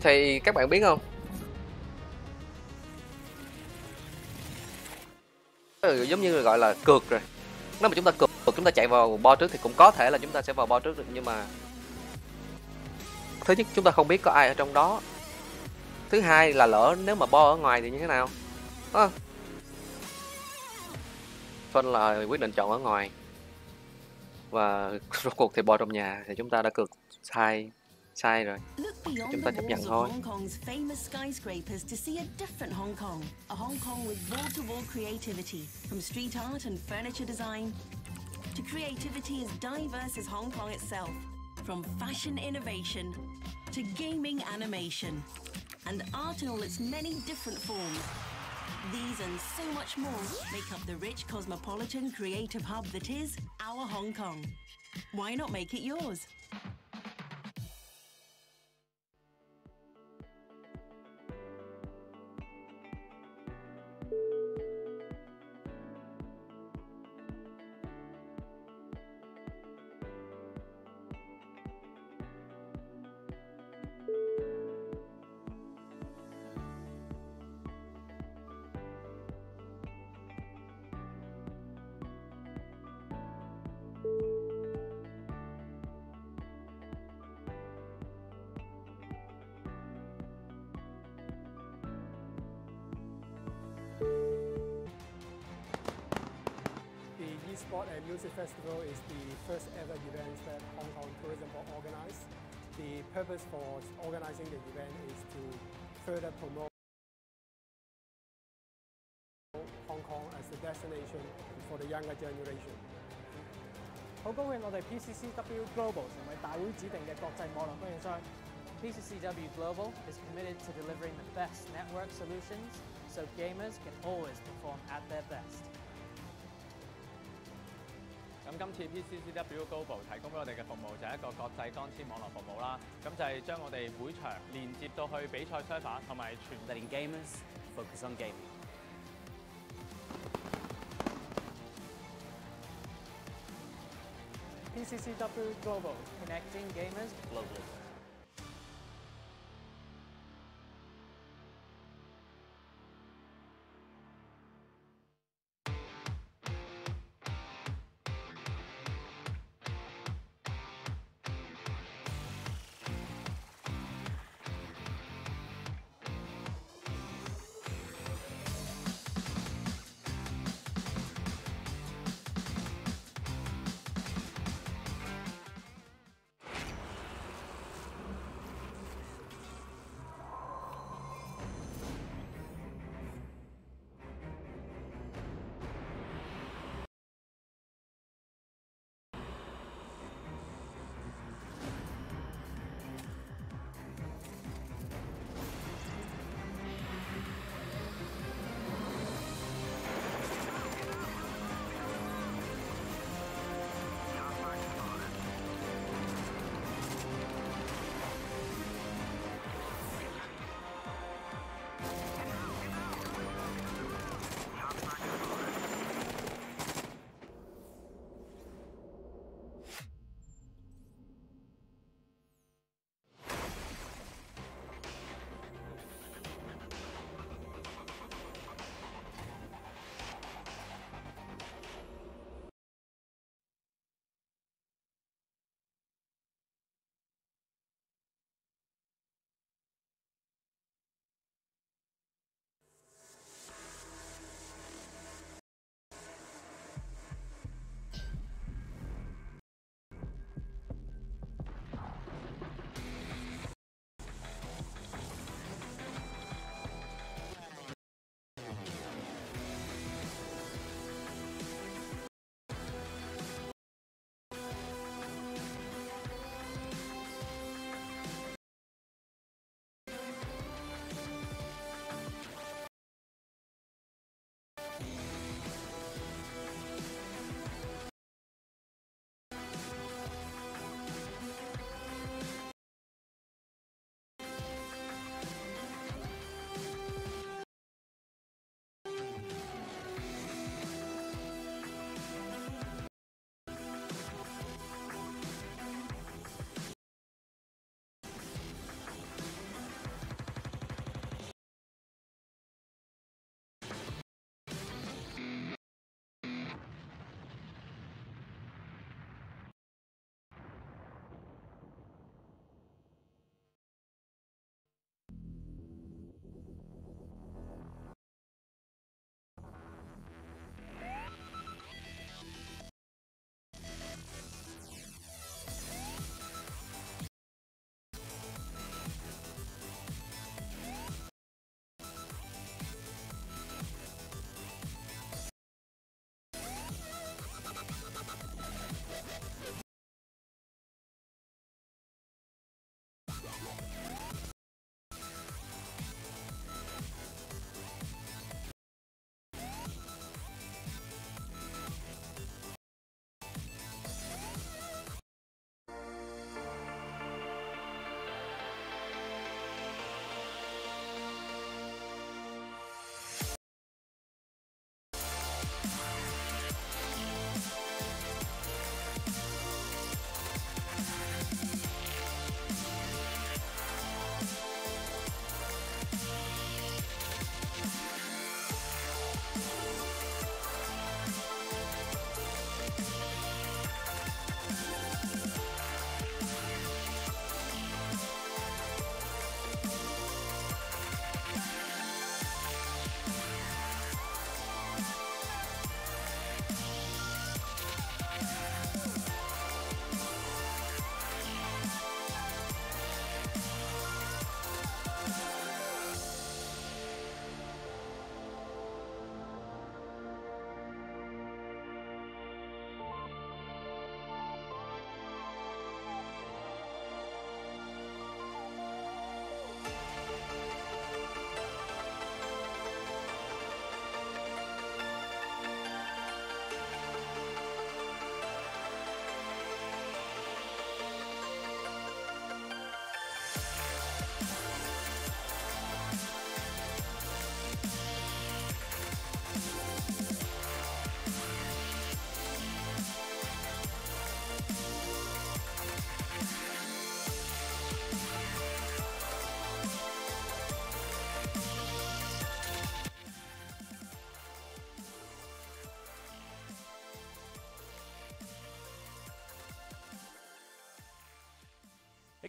Thì các bạn biết không, giống như gọi là cược rồi. Nếu mà chúng ta cược, chúng ta chạy vào bo trước thì cũng có thể là chúng ta sẽ vào bo trước được, nhưng mà thứ nhất chúng ta không biết có ai ở trong đó, thứ hai là lỡ nếu mà bo ở ngoài thì như thế nào. Phân là quyết định chọn ở ngoài, và rốt cuộc thì bo trong nhà thì chúng ta đã cược sai rồi. Chúng ta chấp nhận thôi. Hong Kong's famous skyscrapers to see a different Hong Kong, a Hong Kong with wall-to-wall creativity, from street art and furniture design to creativity as diverse as Hong Kong itself, from fashion innovation to gaming animation, and art in all its many different forms. These and so much more make up the rich cosmopolitan creative hub that is our Hong Kong. Why not make it yours? Sport and Music Festival is the first ever event that Hong Kong Tourism Board organized. The purpose for organizing the event is to further promote Hong Kong as a destination for the younger generation. 好高興我哋 PCCW Global 成為大會指定嘅國際網絡供應商。PCCW Global is committed to delivering the best network solutions so gamers can always perform at their best. 咁今次 PCCW Global 提供俾我哋嘅服務就係一個國際光纖網絡服務啦。咁就係將我哋會場連接到去比賽 server 同埋全 letting gamers focus on gaming. PCCW Global, connecting gamers globally.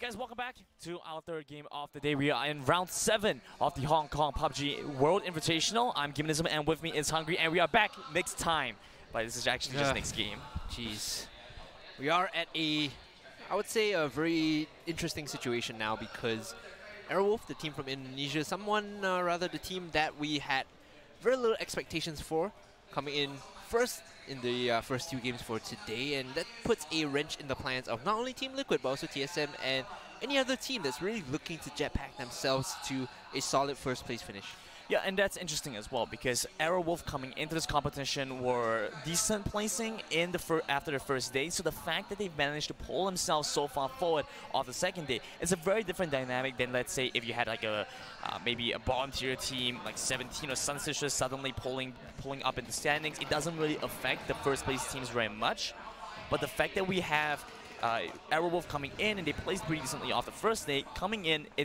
Hey guys, welcome back to our third game of the day. We are in round 7 of the Hong Kong PUBG World Invitational. I'm Gimnism and with me is Hungry, and we are back next time. But this is actually just next game. Jeez. We are at I would say a very interesting situation now because Airwolf, the team from Indonesia, rather the team that we had very little expectations for, coming in first in the first 2 games for today, and that puts a wrench in the plans of not only Team Liquid but also TSM and any other team that's really looking to jetpack themselves to a solid first place finish. Yeah, and that's interesting as well because Airwolf coming into this competition were decent placing in the after the first day. So the fact that they've managed to pull themselves so far forward off the second day is a very different dynamic than, let's say, if you had like a maybe a bottom tier team like 17 or Sunstitches suddenly pulling up in the standings. It doesn't really affect the first place teams very much. But the fact that we have Airwolf coming in and they placed pretty decently off the first day. Coming in, they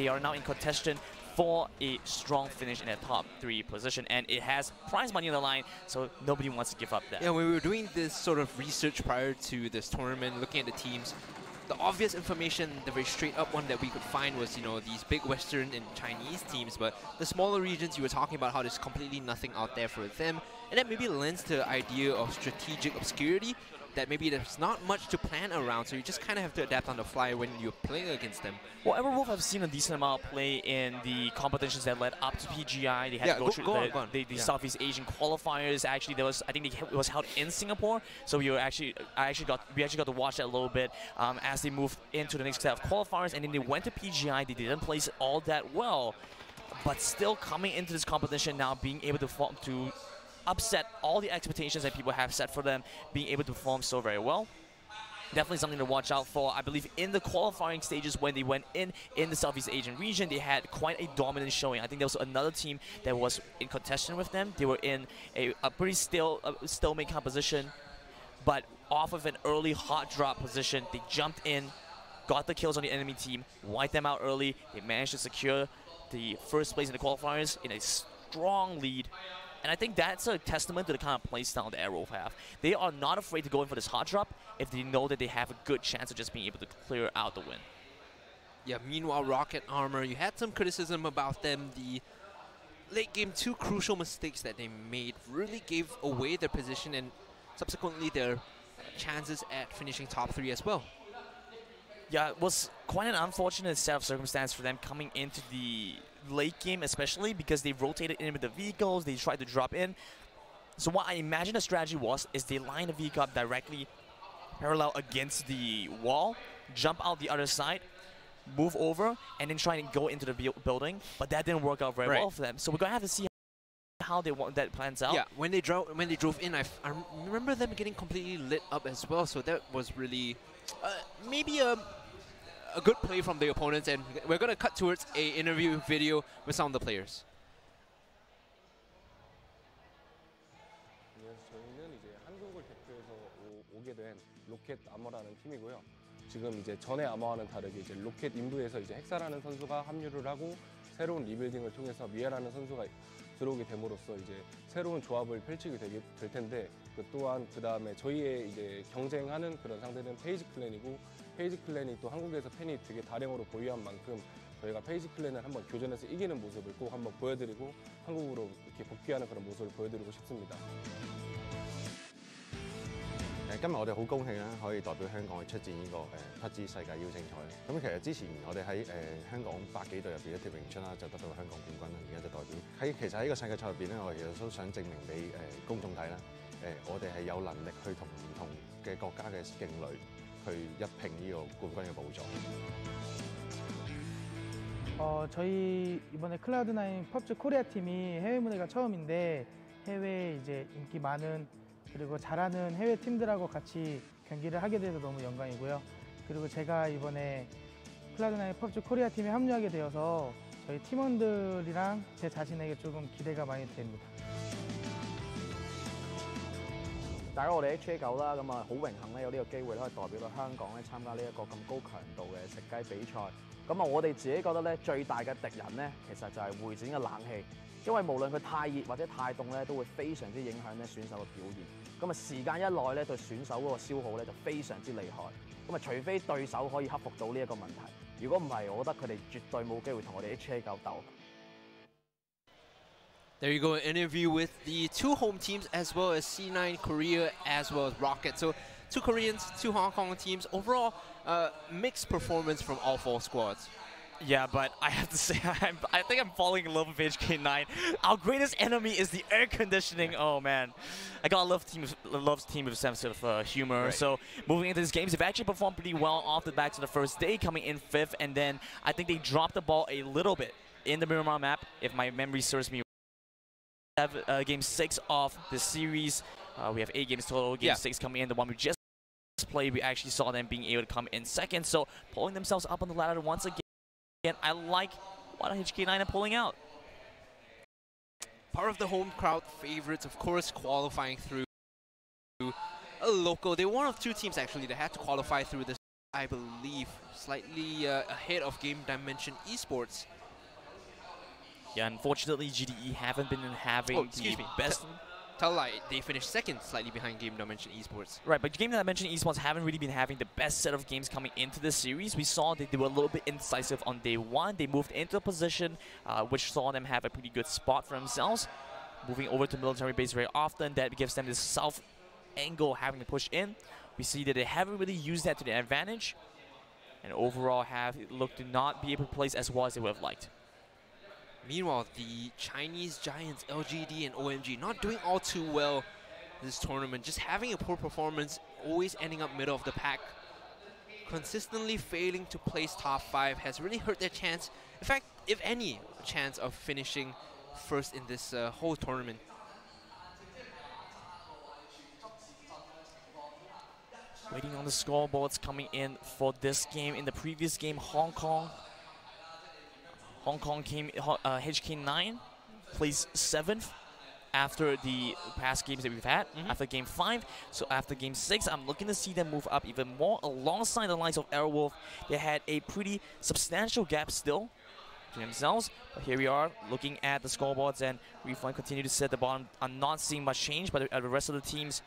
are now in contention for a strong finish in that top 3 position, and it has prize money on the line, so nobody wants to give up that. Yeah, when we were doing this sort of research prior to this tournament, looking at the teams, the obvious information, the very straight up one that we could find was, you know, these big Western and Chinese teams, but the smaller regions, you were talking about how there's completely nothing out there for them, and that maybe lends to the idea of strategic obscurity, that maybe there's not much to plan around, so you just kind of have to adapt on the fly when you're playing against them. Well, Airwolf have seen a decent amount of play in the competitions that led up to PGI. They had to go through the Southeast Asian qualifiers. Actually, I think it was held in Singapore, so we actually got to watch that a little bit as they moved into the next set of qualifiers, and then they went to PGI. They didn't place all that well, but still coming into this competition now, being able to upset all the expectations that people have set for them, being able to perform so very well. Definitely something to watch out for. I believe in the qualifying stages when they went in the Southeast Asian region, they had quite a dominant showing. I think there was another team that was in contention with them. They were in a pretty stalemate composition, but off of an early hot drop position, they jumped in, got the kills on the enemy team, wiped them out early. They managed to secure the first place in the qualifiers in a strong lead. And I think that's a testament to the kind of playstyle that Airwolf have. They are not afraid to go in for this hot drop if they know that they have a good chance of just being able to clear out the win. Yeah, meanwhile, Rocket Armor, you had some criticism about them. The late game 2 crucial mistakes that they made really gave away their position and subsequently their chances at finishing top 3 as well. Yeah, it was quite an unfortunate set of circumstances for them coming into the late game, especially because they rotated in with the vehicles, they tried to drop in. So what I imagine the strategy was is they line the vehicle up directly parallel against the wall, jump out the other side, move over, and then try and go into the building. But that didn't work out very well for them. So we're gonna have to see how they want that plans out. Yeah, when they drove in, I remember them getting completely lit up as well. So that was really maybe a good play from the opponents, and we're going to cut towards a interview video with some of the players. 저희는 이제 한국을 대표해서 오게 된 로켓 아머라는 팀이고요. 지금 이제 전에 아머와는 다르게 이제 로켓 인부에서 이제 헥사라는 선수가 합류를 하고 새로운 리빌딩을 통해서 미아라는 선수가 들어오게 됨으로써 이제 새로운 조합을 펼치게 될 텐데, 또한 그 다음에 저희의 이제 경쟁하는 그런 상대는 페이지 클랜이고, 페이지 클랜이 또 한국에서 팬이 되게 다량으로 보유한 만큼 저희가 페이지 클랜을 한번 교전에서 이기는 모습을 꼭 한번 보여드리고 한국으로 이렇게 복귀하는 그런 모습을 보여드리고 싶습니다. 今日我哋好高興啦，可以代表香港去出戰呢個PUBG世界邀請賽。咁其實之前我哋喺香港百幾隊入邊一條詠春啦，就得到香港冠軍啦。而家就代表其實喺個世界賽入邊咧，我哋其實都想證明俾公眾睇啦。我哋係有能力去同唔同嘅國家嘅勁旅去一拼呢個冠軍嘅寶座。 저희 이번에 클라우드9 펍지 코리아 팀이 해외 무대가 처음인데 해외 이제 인기 많은 그리고 잘하는 해외 팀들하고 같이 경기를 하게 돼서 너무 영광이고요. 그리고 제가 이번에 클라우드9 펍지 코리아 팀에 합류하게 되어서 저희 팀원들이랑 제 자신에게 조금 기대가 많이 됩니다. 大家我哋 HA9啦，咁啊好榮幸咧有呢個機會咧可以代表到香港咧參加呢一個咁高強度嘅食雞比賽。咁啊，我哋自己覺得咧，最大嘅敵人咧，其實就係會展嘅冷氣，因為無論佢太熱或者太凍咧，都會非常之影響咧選手嘅表現。咁啊，時間一耐咧，對選手嗰個消耗咧就非常之厲害。咁啊，除非對手可以克服到呢一個問題，如果唔係，我覺得佢哋絕對冇機會同我哋 HA 夠鬥。There you go, an interview with the two home teams as well as C9 Korea as well as Rocket. So 2 Koreans, 2 Hong Kong teams. Overall, mixed performance from all 4 squads. Yeah, but I have to say, I think I'm falling in love with HK9. Our greatest enemy is the air conditioning. Oh man, I gotta love team with a sense of humor. Right. So moving into these games, they've actually performed pretty well off the back to the first day, coming in 5th, and then I think they dropped the ball a little bit in the Miramar map, if my memory serves me. Game 6 of the series. We have 8 games total. Game 6 coming in. The one we just played, we actually saw them being able to come in 2nd. So pulling themselves up on the ladder once again. I like what HK9 are pulling out. Part of the home crowd favorites, of course, qualifying through a local. They were one of 2 teams actually that had to qualify through this, I believe, slightly ahead of Game Dimension Esports. Yeah, unfortunately, GDE haven't been having the best. Tell a lie, they finished 2nd, slightly behind Game Dimension Esports. Right, but Game Dimension Esports haven't really been having the best set of games coming into this series. We saw that they were a little bit indecisive on day 1. They moved into a position which saw them have a pretty good spot for themselves. Moving over to military base very often, that gives them this south angle having to push in. We see that they haven't really used that to their advantage, and overall have looked to not be able to place as well as they would have liked. Meanwhile, the Chinese giants LGD and OMG not doing all too well this tournament, just having a poor performance, always ending up middle of the pack. Consistently failing to place top 5 has really hurt their chance, in fact, if any, chance of finishing 1st in this whole tournament. Waiting on the scoreboards coming in for this game. In the previous game, Hong Kong came, HK9 placed 7th after the past games that we've had, after game 5. So after game 6, I'm looking to see them move up even more alongside the likes of Airwolf. They had a pretty substantial gap still to themselves, but here we are looking at the scoreboards, and Refund continue to set the bottom. I'm not seeing much change, but the rest of the teams,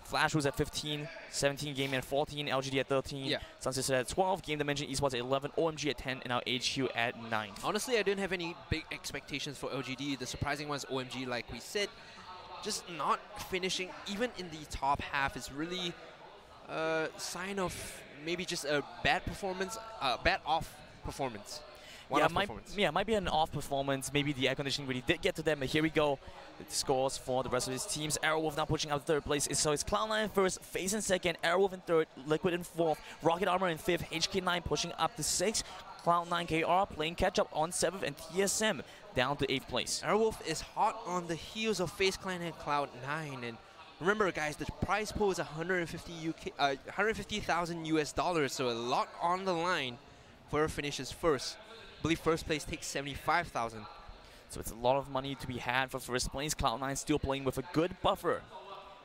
Flash was at 15, 17 Game at 14, LGD at 13, Sunset at 12, Game Dimension Esports at 11, OMG at 10, and our HQ at 9. Honestly, I didn't have any big expectations for LGD. The surprising one is OMG, like we said. Just not finishing even in the top half is really a sign of maybe just a bad performance, bad off performance. It might be an off performance. Maybe the air conditioning really did get to them, but here we go. The scores for the rest of his teams. Airwolf now pushing out 3rd place. So it's Cloud9 1st, FaZe in 2nd, Airwolf in 3rd, Liquid in 4th, Rocket Armor in 5th, HK9 pushing up to 6th, Cloud9 KR playing catch up on 7th, and TSM down to 8th place. Airwolf is hot on the heels of FaZe Clan and Cloud9, and remember guys, the prize pool is 150,000 US dollars, so a lot on the line for whoever finishes 1st. I believe 1st place takes 75,000. So it's a lot of money to be had for 1st place. Cloud9 still playing with a good buffer.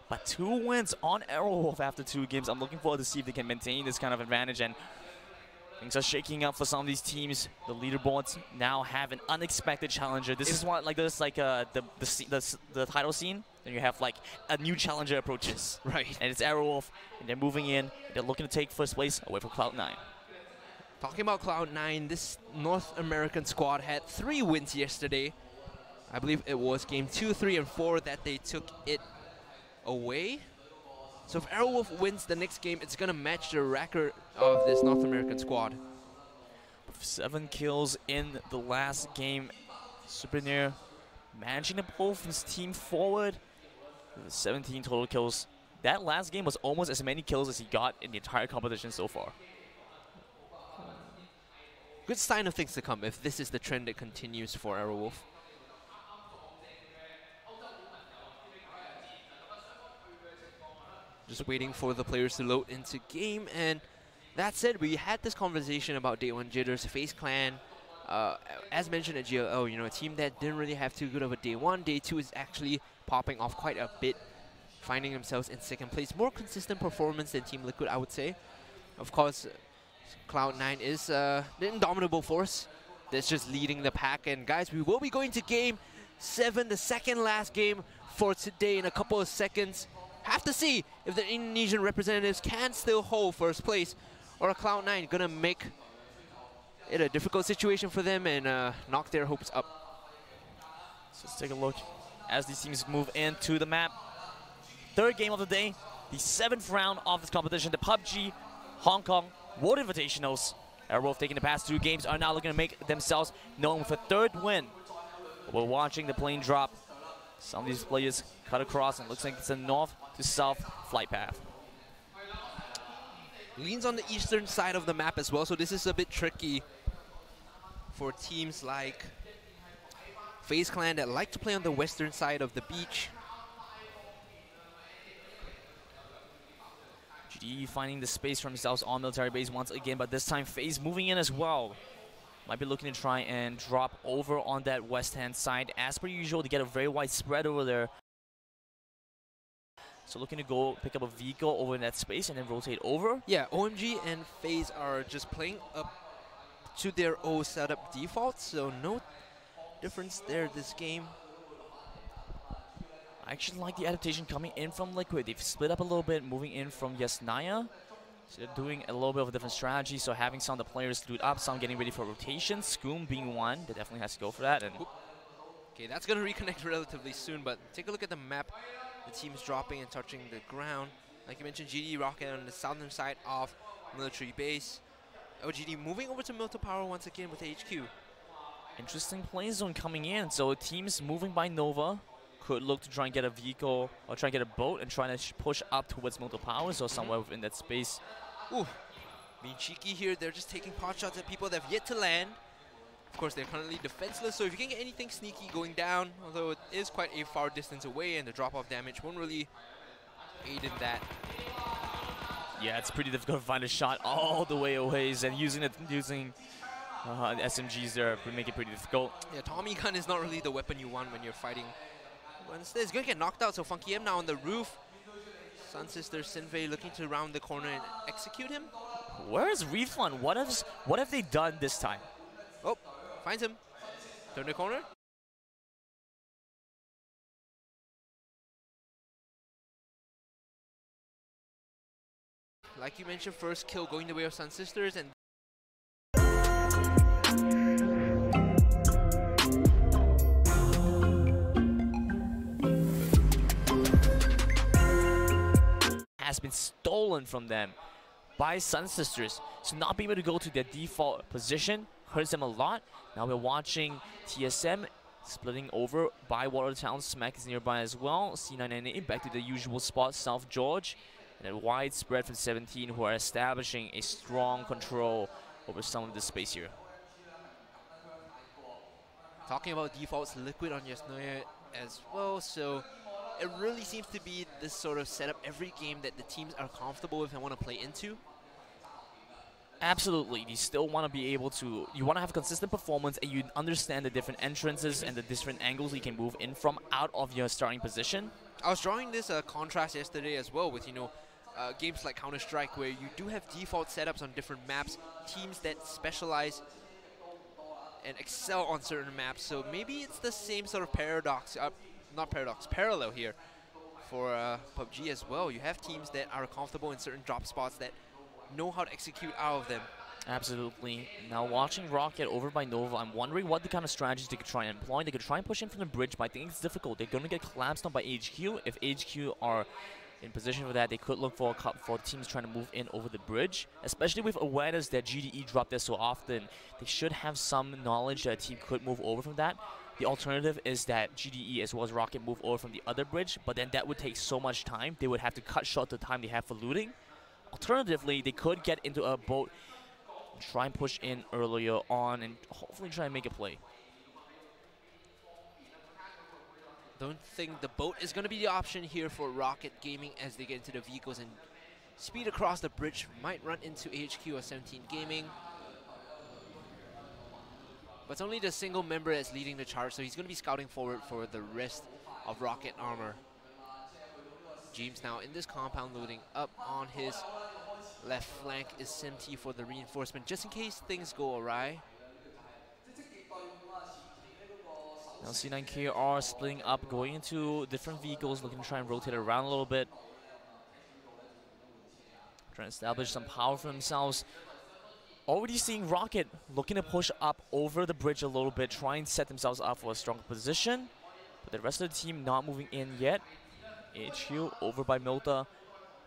But 2 wins on Airwolf after 2 games. I'm looking forward to see if they can maintain this kind of advantage. And things are shaking up for some of these teams. The leaderboards now have an unexpected challenger. This is what, like, there's like the title scene. Then you have like a new challenger approaches. Right. And it's Airwolf. And they're moving in. They're looking to take 1st place away from Cloud9. Talking about Cloud9, this North American squad had 3 wins yesterday. I believe it was game 2, 3, and 4 that they took it away. So if Airwolf wins the next game, it's going to match the record of this North American squad. 7 kills in the last game. Super managing to pull his team forward with 17 total kills. That last game was almost as many kills as he got in the entire competition so far. Good sign of things to come if this is the trend that continues for Airwolf. Just waiting for the players to load into game, and that said, we had this conversation about Day 1 jitters. FaZe Clan, as mentioned at GLO, you know, a team that didn't really have too good of a Day 1. Day 2 is actually popping off quite a bit, finding themselves in 2nd place. More consistent performance than Team Liquid, I would say. Of course, Cloud9 is the indomitable force that's just leading the pack. And guys, we will be going to game 7, the second last game for today in a couple of seconds. Have to see if the Indonesian representatives can still hold first place, or Cloud9 gonna make it a difficult situation for them and knock their hopes up. So let's take a look as these teams move into the map. Third game of the day, the 7th round of this competition, the PUBG Hong Kong World Invitationals. Airwolf taking the past 2 games are now looking to make themselves known with a 3rd win. We're watching the plane drop. Some of these players cut across and looks like it's a north to south flight path. Leans on the eastern side of the map as well, so this is a bit tricky for teams like FaZe Clan that like to play on the western side of the beach. GDE finding the space for themselves on military base once again, but this time FaZe moving in as well. Might be looking to try and drop over on that west-hand side. As per usual, to get a very wide spread over there. So looking to go pick up a vehicle over in that space and then rotate over. Yeah, OMG and FaZe are just playing up to their old setup default, so no difference there this game. I actually like the adaptation coming in from Liquid. They've split up a little bit, moving in from Yasnaya. So they're doing a little bit of a different strategy, so having some of the players loot up, some getting ready for rotation. Scoom being one, that definitely has to go for that. And okay, that's going to reconnect relatively soon, but take a look at the map. The team's dropping and touching the ground. Like you mentioned, GD Rocket on the southern side of military base. OGD moving over to Milton Power once again with HQ. Interesting play zone coming in, so teams moving by Nova could look to try and get a vehicle or try and get a boat and try to push up towards Milton Powers or somewhere within that space. Ooh, being cheeky here, they're just taking pot shots at people that have yet to land. Of course, they're currently defenseless, so if you can get anything sneaky going down, although it is quite a far distance away and the drop-off damage won't really aid in that. Yeah, it's pretty difficult to find a shot all the way away, and using SMGs there would make it pretty difficult. Yeah, Tommy gun is not really the weapon you want when you're fighting. But instead, he's going to get knocked out, so Funky M now on the roof. Sun Sister Sinvei looking to round the corner and execute him. Where is Refund? What have they done this time? Oh, finds him. Turn the corner. Like you mentioned, first kill going the way of Sun Sisters, and has been stolen from them by Sun Sisters. So not being able to go to their default position hurts them a lot. Now we're watching TSM splitting over by Watertown. Smack is nearby as well. C998 back to the usual spot, South George. And a wide spread from 17 who are establishing a strong control over some of the space here. Talking about defaults, Liquid on Yasnoya as well, so it really seems to be this sort of setup every game that the teams are comfortable with and want to play into. Absolutely, you still want to be able to, you want to have consistent performance and you understand the different entrances and the different angles you can move in from out of your starting position. I was drawing this contrast yesterday as well with, games like Counter-Strike where you do have default setups on different maps, teams that specialize and excel on certain maps, so maybe it's the same sort of parallel here for PUBG as well. You have teams that are comfortable in certain drop spots that know how to execute out of them. Absolutely. Now watching Rocket over by Nova, I'm wondering what the kind of strategies they could try and employ. They could try and push in from the bridge, but I think it's difficult. They're going to get collapsed on by HQ. If HQ are in position for that, they could look for teams trying to move in over the bridge, especially with awareness that GDE dropped there so often. They should have some knowledge that a team could move over from that. The alternative is that GDE as well as Rocket move over from the other bridge, but then that would take so much time. They would have to cut short the time they have for looting. Alternatively, they could get into a boat, try and push in earlier on, and hopefully try and make a play. Don't think the boat is going to be the option here for Rocket Gaming as they get into the vehicles and speed across the bridge. Might run into HQ or 17 Gaming. But it's only the single member that's leading the charge, so he's going to be scouting forward for the rest of Rocket armor. James now in this compound loading up on his Left flank is empty for the reinforcement, just in case things go awry. Now C9K are splitting up, going into different vehicles, looking to try and rotate around a little bit. Trying to establish some power for themselves. Already seeing Rocket looking to push up over the bridge a little bit, try and set themselves up for a stronger position. But the rest of the team not moving in yet. HQ over by Milta.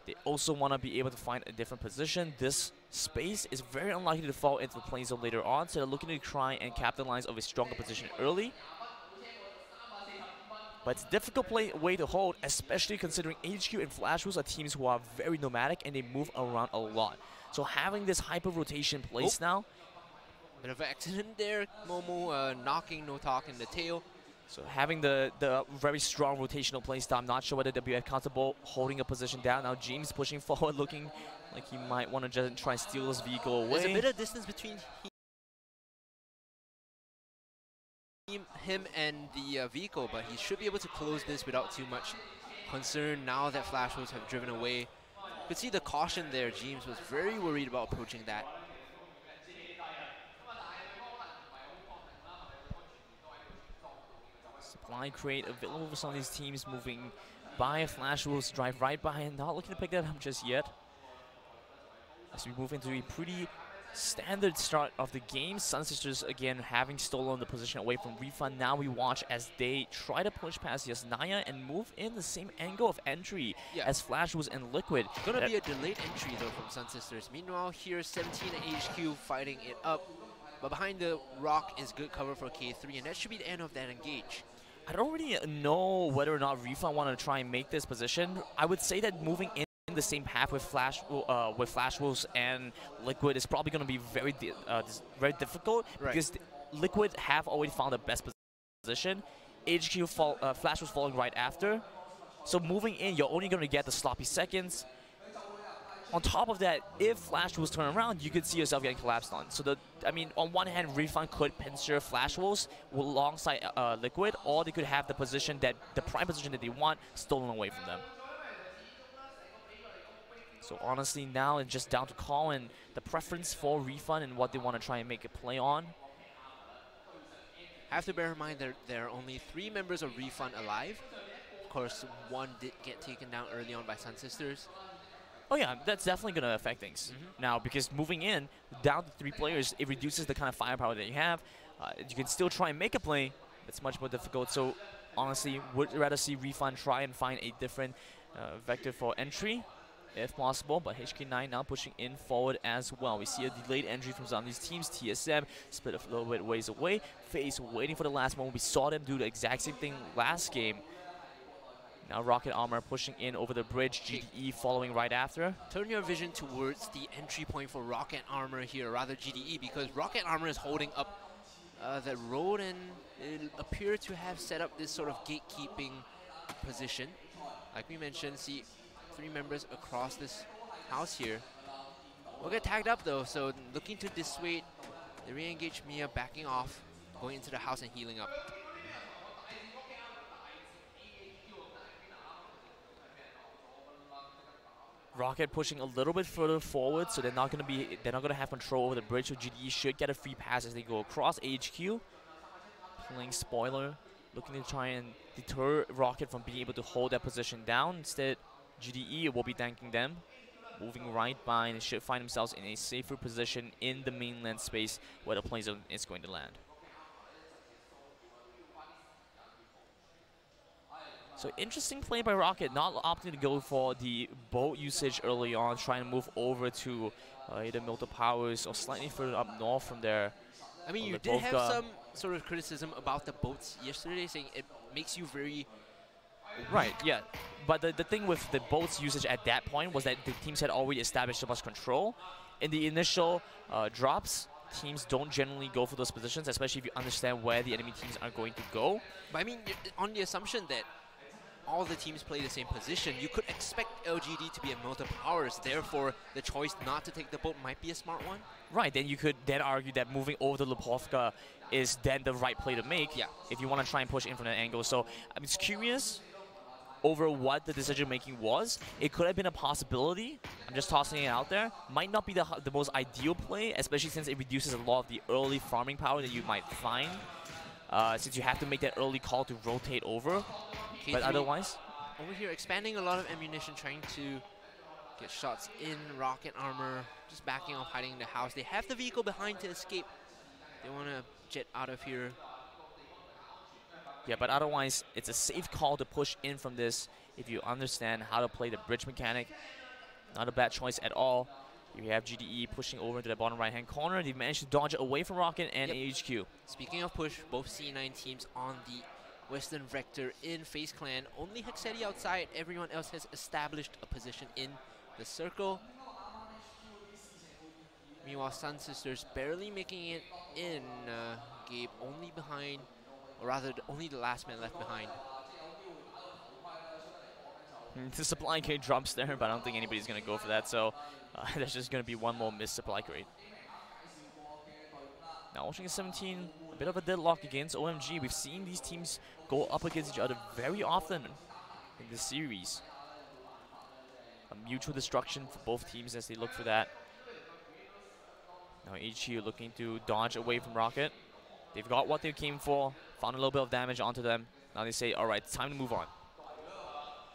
They also want to be able to find a different position. This space is very unlikely to fall into the play zone later on, so they're looking to try and capitalize on a stronger position early. But it's a difficult way to hold, especially considering HQ and Flash Wolves are teams who are very nomadic and they move around a lot. So having this hyper rotation place now. Bit of an accident there. Momo knocking no talk in the tail. So having the very strong rotational play style, I'm not sure whether they'll be comfortable holding a position down. Now James pushing forward, looking like he might want to just try and steal this vehicle away. There's a bit of distance between him and the vehicle, but he should be able to close this without too much concern now that Flash Wolves have driven away. You could see the caution there. James was very worried about approaching that. Supply crate available for some of these teams, moving by. Flash Wolves drive right by and not looking to pick that up just yet. As we move into a pretty standard start of the game, Sun Sisters again having stolen the position away from Refund. Now we watch as they try to push past Yasnaya and move in the same angle of entry as Flash Wolves and Liquid. Gonna be a delayed entry though from Sun Sisters. Meanwhile, here 17 and HQ fighting it up. But behind the rock is good cover for K3, and that should be the end of that engage. I don't really know whether or not Refund want to try and make this position. I would say that moving in the same path with Flash Wolves and Liquid is probably going to be very difficult because Liquid have already found the best position. HQ Flash was falling right after. So moving in, you're only going to get the sloppy seconds. On top of that, if Flash Wolves turn around, you could see yourself getting collapsed on. So on one hand, Refund could pincer Flash Wolves alongside Liquid, or they could have the position the prime position that they want stolen away from them. So honestly, now it's just down to call and the preference for Refund and what they want to try and make a play on. Have to bear in mind that there are only 3 members of Refund alive. Of course, one did get taken down early on by Sun Sisters. Oh yeah, that's definitely going to affect things now, because moving in, down to 3 players, it reduces the kind of firepower that you have. You can still try and make a play, but it's much more difficult. So honestly, would rather see Refund try and find a different vector for entry, if possible. But HK9 now pushing in forward as well. We see a delayed entry from some of these teams. TSM split a little bit ways away. FaZe waiting for the last moment. We saw them do the exact same thing last game. Now Rocket Armor pushing in over the bridge, GDE following right after. Turn your vision towards the entry point for Rocket Armor here, rather GDE, because Rocket Armor is holding up the road and it appears to have set up this sort of gatekeeping position. Like we mentioned, see 3 members across this house here. We'll get tagged up though, so looking to dissuade the re-engaged Mia, backing off, going into the house and healing up. Rocket pushing a little bit further forward, so they're not gonna have control over the bridge. So GDE should get a free pass as they go across HQ. Playing spoiler, looking to try and deter Rocket from being able to hold that position down. Instead, GDE will be thanking them, moving right by, and they should find themselves in a safer position in the mainland space where the play zone is going to land. So interesting play by Rocket, not opting to go for the boat usage early on, trying to move over to either Milta Powers or slightly further up north from there. I mean, you did have some sort of criticism about the boats yesterday, saying it makes you very... Right, yeah. But the thing with the boats usage at that point was that the teams had already established so much control. In the initial drops, teams don't generally go for those positions, especially if you understand where the enemy teams are going to go. But I mean, on the assumption that all the teams play the same position, you could expect LGD to be at Milta Powers, therefore the choice not to take the boat might be a smart one. Right, then you could then argue that moving over to Lipovka is then the right play to make if you want to try and push in from that angle. So I'm just curious over what the decision making was. It could have been a possibility. I'm just tossing it out there. Might not be the most ideal play, especially since it reduces a lot of the early farming power that you might find. Since you have to make that early call to rotate over. But otherwise, over here expanding a lot of ammunition, trying to get shots in rocket armor, just backing off, hiding in the house. They have the vehicle behind to escape. They want to jet out of here. Yeah, but otherwise, it's a safe call to push in from this if you understand how to play the bridge mechanic. Not a bad choice at all. You have GDE pushing over into the bottom right-hand corner. They managed to dodge away from Rocket and AHQ. Speaking of push, both C9 teams on the Western Vector in FaZe Clan. Only Hexeti outside. Everyone else has established a position in the circle. Meanwhile, Sun Sisters barely making it in. Gabe only behind, or rather only the last man left behind. The supply crate drops there, but I don't think anybody's going to go for that, so there's just going to be one more missed supply crate. Now watching a 17, a bit of a deadlock against OMG. We've seen these teams go up against each other very often in this series. A mutual destruction for both teams as they look for that. Now HQ looking to dodge away from Rocket. They've got what they came for, found a little bit of damage onto them. Now they say, all right, it's time to move on.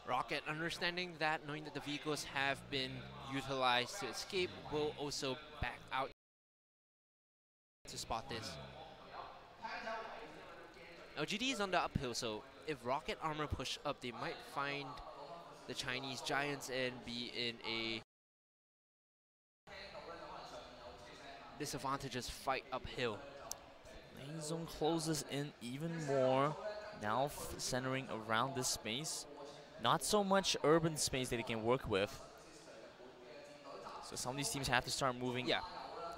Rocket, understanding that, knowing that the vehicles have been utilized to escape, will also back out to spot this. Now GD is on the uphill, so if Rocket armor push up, they might find the Chinese Giants and be in a disadvantageous fight uphill. Lane zone closes in even more, now centering around this space. Not so much urban space that they can work with. So some of these teams have to start moving. Yeah,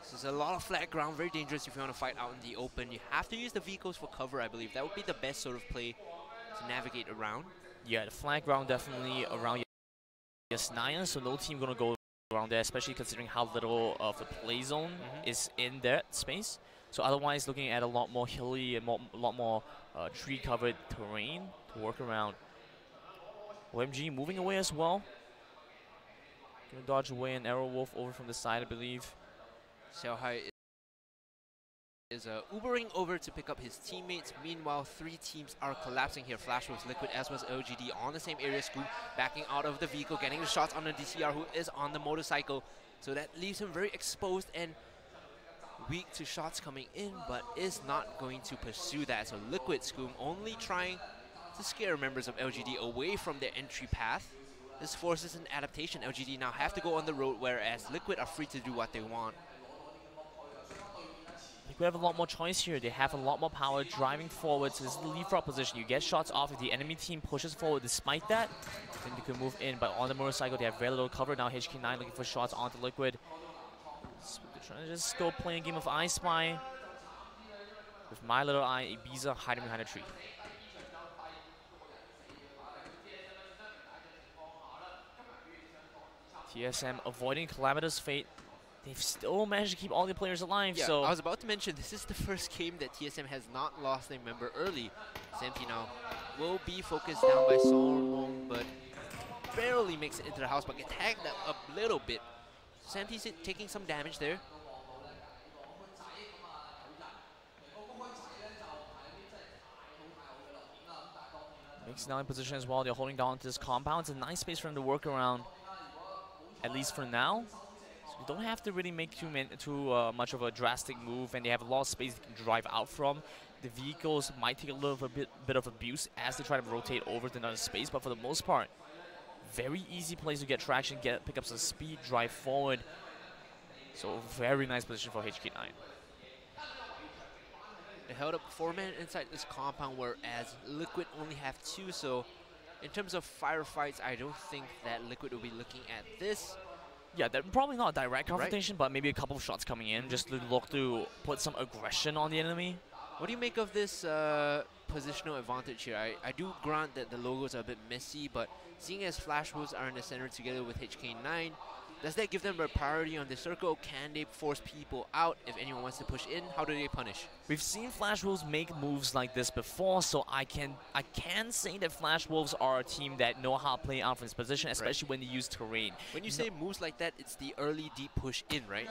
this is a lot of flat ground, very dangerous if you want to fight out in the open. You have to use the vehicles for cover, I believe. That would be the best sort of play to navigate around. Yeah, the flat ground definitely around Yasnaya, so no team going to go around there, especially considering how little of the play zone is in that space. So otherwise, looking at a lot more hilly and a lot more tree-covered terrain to work around. OMG moving away as well. Gonna dodge away an Arrow Wolf over from the side, I believe. Xiaohai is Ubering over to pick up his teammates. Meanwhile, 3 teams are collapsing here. Flash was Liquid as was LGD on the same area. Scoop backing out of the vehicle, getting the shots on the DCR who is on the motorcycle. So that leaves him very exposed and weak to shots coming in, but is not going to pursue that. So Liquid Scoop only trying to scare members of LGD away from their entry path. This forces an adaptation. LGD now have to go on the road, whereas Liquid are free to do what they want. We have a lot more choice here. They have a lot more power driving forward, so this is the leapfrog position. You get shots off if the enemy team pushes forward. Despite that, then you can move in, but on the motorcycle, they have very little cover. Now HK9 looking for shots onto Liquid. So they're trying to just go play a game of I Spy with My Little Eye, Ibiza hiding behind a tree. TSM avoiding Calamitous fate. They've still managed to keep all the players alive. Yeah, so I was about to mention this is the first game that TSM has not lost a member early. Senti now will be focused down by SofM, but barely makes it into the house, but get tagged up a little bit. Senti's taking some damage there. Makes now in position as well. They're holding down to this compound. It's a nice space for them to work around, at least for now. So you don't have to really make too much of a drastic move, and they have a lot of space they can drive out from. The vehicles might take a little bit of abuse as they try to rotate over to another space, but for the most part, very easy place to get traction, pick up some speed, drive forward. So very nice position for HK9. They held up 4-man inside this compound, whereas Liquid only have 2. So in terms of firefights, I don't think that Liquid will be looking at this. Yeah, they're probably not a direct confrontation, but maybe a couple of shots coming in just to look to put some aggression on the enemy. What do you make of this positional advantage here? I do grant that the logos are a bit messy, but seeing as Flash Wolves are in the center together with HK9, Does that give them a priority on the circle? Can they force people out if anyone wants to push in? How do they punish? We've seen Flash Wolves make moves like this before, so I can say that Flash Wolves are a team that know how to play out from this position, especially when they use terrain. When you say moves like that, it's the early deep push in, right?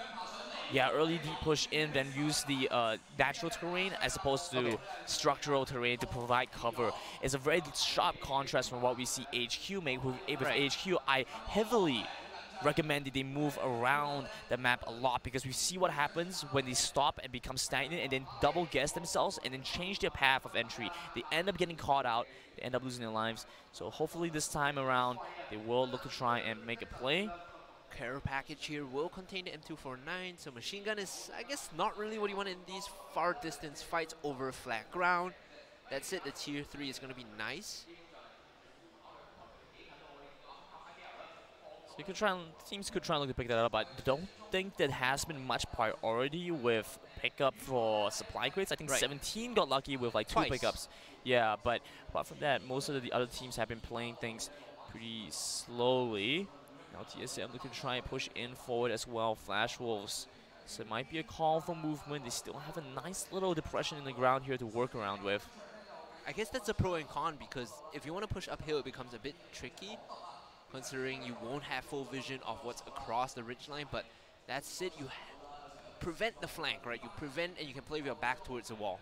Yeah, early deep push in, then use the natural terrain as opposed to structural terrain to provide cover. It's a very sharp contrast from what we see HQ make. With HQ, I heavily recommend that they move around the map a lot, because we see what happens when they stop and become stagnant and then double guess themselves and then change their path of entry. They end up getting caught out, they end up losing their lives. So hopefully this time around, they will look to try and make a play. Care package here will contain the M249, so machine gun is, I guess, not really what you want in these far distance fights over flat ground. That's it, the tier 3 is going to be nice. So you could try, teams could try and look to pick that up, but I don't think that has been much priority with pickup for supply crates. I think 17 got lucky with like 2 pickups. Yeah, but apart from that, most of the other teams have been playing things pretty slowly. Now TSM looking to try and push in forward as well. Flash Wolves. So it might be a call for movement. They still have a nice little depression in the ground here to work around with. I guess that's a pro and con, because if you want to push uphill, it becomes a bit tricky, considering you won't have full vision of what's across the ridgeline. But that's it. You prevent the flank, right? You prevent, and you can play with your back towards the wall.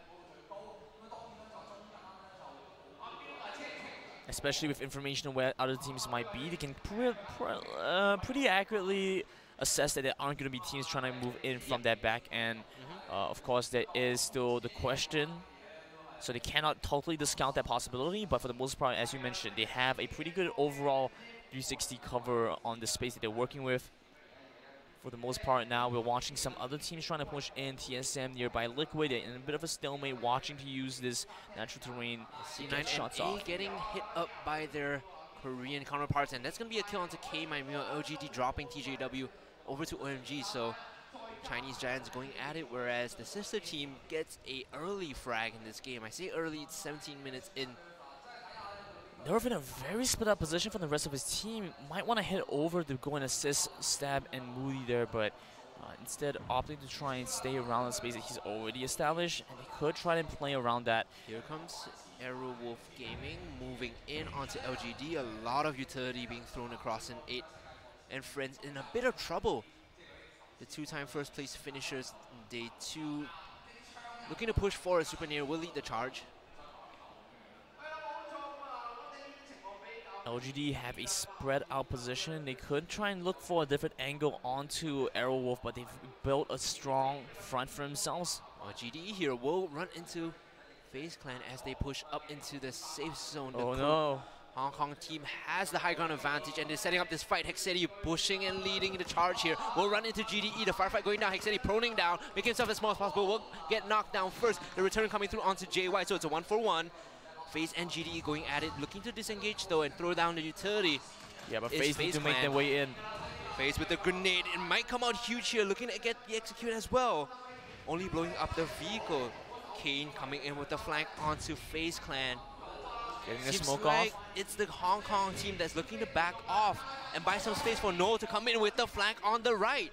Especially with information on where other teams might be, they can pretty accurately assess that there aren't going to be teams trying to move in from that back end. Of course, there is still the question, so they cannot totally discount that possibility, but for the most part, as you mentioned, they have a pretty good overall 360 cover on the space that they're working with. For the most part now, we're watching some other teams trying to push in. TSM nearby Liquid in a bit of a stalemate, watching to use this natural terrain to get shots off. getting hit up by their Korean counterparts, and that's going to be a kill onto K. LGD dropping TJW over to OMG, so Chinese Giants going at it, whereas the sister team gets a early frag in this game. I say early, it's 17 minutes in. Nerve in a very split up position from the rest of his team. Might want to head over to go and assist Stab and Moody there, but instead opting to try and stay around the space that he's already established, and he could try and play around that. Here comes Aerowolf Gaming moving in onto LGD. A lot of utility being thrown across in 8, and Friends in a bit of trouble. The 2-time first place finishers in day 2 looking to push forward. Super Near will lead the charge. LGD have a spread out position. They could try and look for a different angle onto Aerowolf, but they've built a strong front for themselves. GDE here will run into FaZe Clan as they push up into the safe zone. Oh no. Hong Kong team has the high ground advantage, and they're setting up this fight. Hexetti pushing and leading the charge here. Will run into GDE. The firefight going down. Hexetti proning down, making himself as small as possible. Will get knocked down first. The return coming through onto JY, so it's a 1-for-1. FaZe and GDE going at it, looking to disengage though and throw down the utility. Yeah, but FaZe need to make their way in. FaZe with the grenade. It might come out huge here, looking to get the execute as well. Only blowing up the vehicle. Kane coming in with the flank onto FaZe Clan. Getting the Seems smoke like off. It's the Hong Kong team that's looking to back off and buy some space for Noel to come in with the flank on the right.